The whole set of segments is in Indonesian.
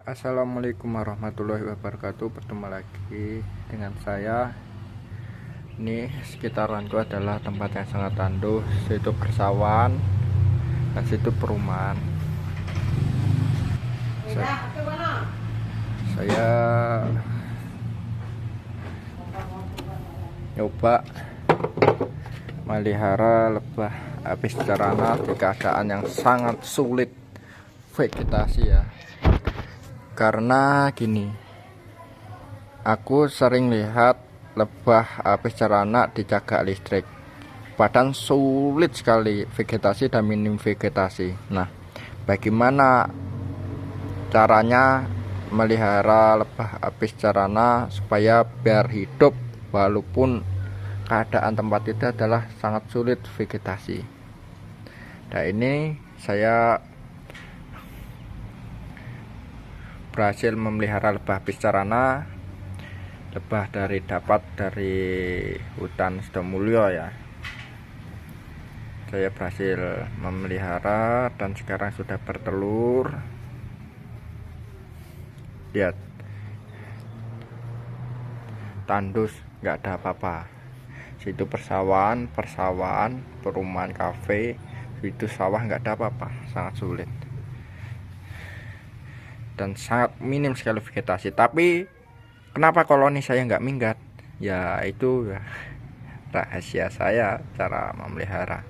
Assalamualaikum warahmatullahi wabarakatuh. Bertemu lagi dengan saya. Ini sekitaranku adalah tempat yang sangat tandus, situ persawahan dan situ perumahan. Saya nyoba melihara lebah apis cerana di keadaan yang sangat sulit vegetasi ya. Karena gini, aku sering lihat lebah apis cerana di cagak listrik, padahal sulit sekali vegetasi dan minim vegetasi. Nah, bagaimana caranya melihara lebah apis cerana supaya biar hidup walaupun keadaan tempat itu adalah sangat sulit vegetasi? Nah, ini saya berhasil memelihara lebah apis cerana, lebah dapat dari hutan Sidomulyo ya. Saya berhasil memelihara dan sekarang sudah bertelur. Lihat, tandus, nggak ada apa-apa. Situ persawahan, perumahan kafe, itu sawah nggak ada apa-apa, sangat sulit dan sangat minim sekali vegetasi. Tapi kenapa koloni saya nggak minggat? Ya itu ya rahasia saya cara memelihara.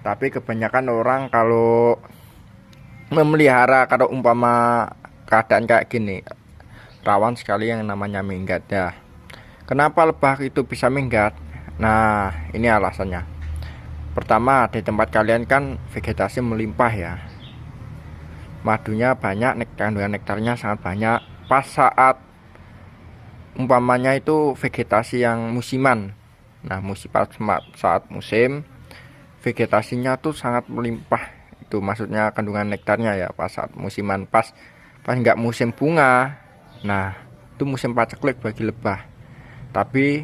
Tapi kebanyakan orang kalau memelihara, kalau umpama keadaan kayak gini, rawan sekali yang namanya minggat ya. Kenapa lebah itu bisa minggat? Nah, ini alasannya. Pertama, di tempat kalian kan vegetasi melimpah ya, madunya banyak, kandungan nektarnya sangat banyak. Pas saat umpamanya itu vegetasi yang musiman, nah saat musim vegetasinya tuh sangat melimpah, itu maksudnya kandungan nektarnya ya. Pas saat musiman, pas nggak musim bunga, nah itu musim paceklik bagi lebah, tapi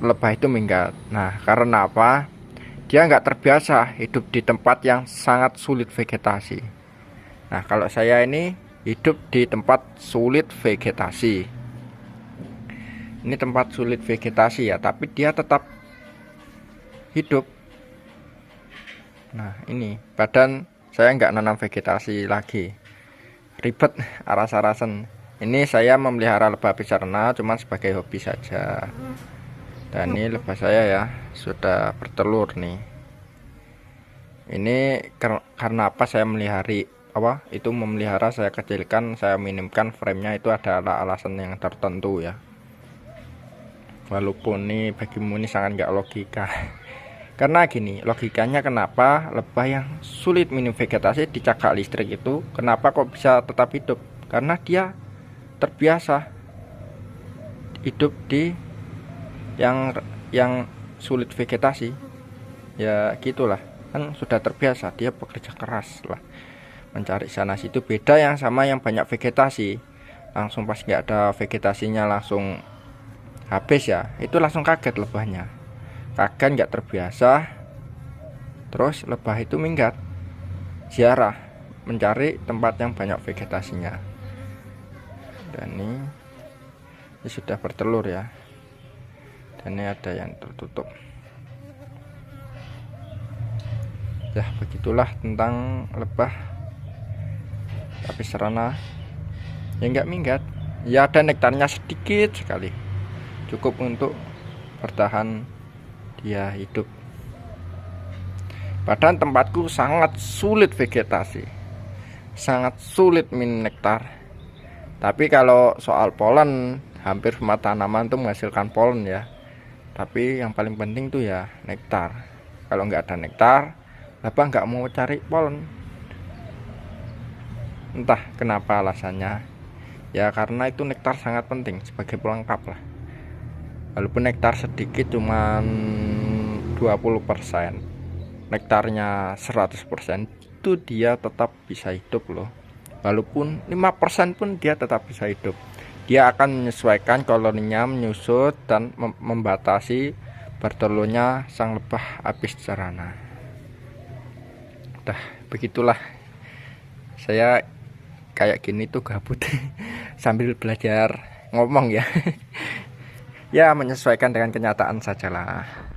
lebah itu minggat. Nah, karena apa? Dia nggak terbiasa hidup di tempat yang sangat sulit vegetasi. Nah, kalau saya ini hidup di tempat sulit vegetasi. Ini tempat sulit vegetasi ya, tapi dia tetap hidup. Nah, ini badan saya nggak nanam vegetasi lagi, ribet, aras-arasan. Ini saya memelihara lebah apis cerana cuma sebagai hobi saja. Dan ini lebah saya ya, sudah bertelur nih. Ini karena apa saya memelihara, saya kecilkan, saya minimkan frame-nya, itu adalah alasan yang tertentu ya. Walaupun nih bagimu ini sangat nggak logika. Karena gini, logikanya kenapa lebah yang sulit minim vegetasi di cagak listrik itu kenapa kok bisa tetap hidup? Karena dia terbiasa hidup di yang sulit vegetasi. Ya gitulah, kan sudah terbiasa, dia bekerja keras lah mencari sana situ. Beda yang sama yang banyak vegetasi, langsung pas nggak ada vegetasinya langsung habis ya, itu langsung kaget lebahnya, kaget, nggak terbiasa, terus lebah itu minggat, ziarah mencari tempat yang banyak vegetasinya. Dan ini sudah bertelur ya, dan ini ada yang tertutup ya. Begitulah tentang lebah apis cerana yang nggak minggat ya. Ada nektarnya sedikit sekali, cukup untuk bertahan dia hidup. Padahal tempatku sangat sulit vegetasi, sangat sulit min nektar. Tapi kalau soal polen, hampir semua tanaman tuh menghasilkan polen ya. Tapi yang paling penting tuh ya nektar. Kalau nggak ada nektar, lebah nggak mau cari polen. Entah kenapa alasannya ya, karena itu nektar sangat penting sebagai pelengkap lah. Walaupun nektar sedikit, cuman 20%, nektarnya 100%, itu dia tetap bisa hidup loh. Walaupun 5% pun dia tetap bisa hidup. Dia akan menyesuaikan koloninya, menyusut dan membatasi bertelurnya sang lebah apis cerana. Begitulah saya kayak gini tuh gabut sambil belajar ngomong ya. Ya menyesuaikan dengan kenyataan sajalah.